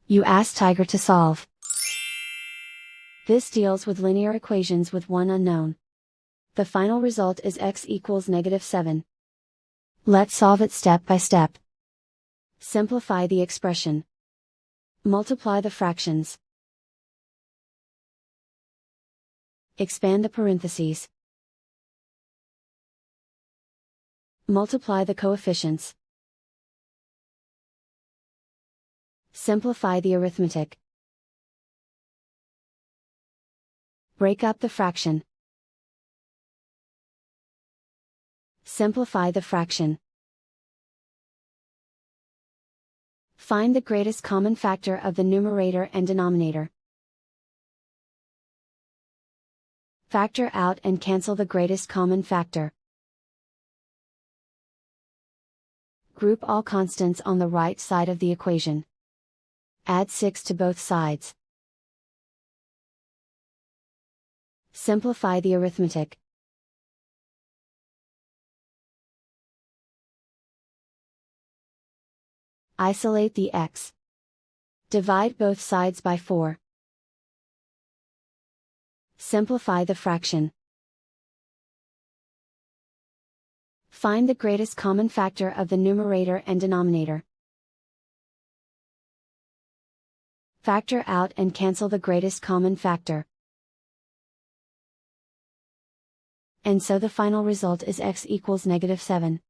You ask Tiger to solve. This deals with linear equations with one unknown. The final result is x equals -7. Let's solve it step by step. Simplify the expression. Multiply the fractions. Expand the parentheses. Multiply the coefficients. Simplify the arithmetic. Break up the fraction. Simplify the fraction. Find the greatest common factor of the numerator and denominator. Factor out and cancel the greatest common factor. Group all constants on the right side of the equation. Add 6 to both sides. Simplify the arithmetic. Isolate the x. Divide both sides by 4. Simplify the fraction. Find the greatest common factor of the numerator and denominator. Factor out and cancel the greatest common factor. And so the final result is x equals -7.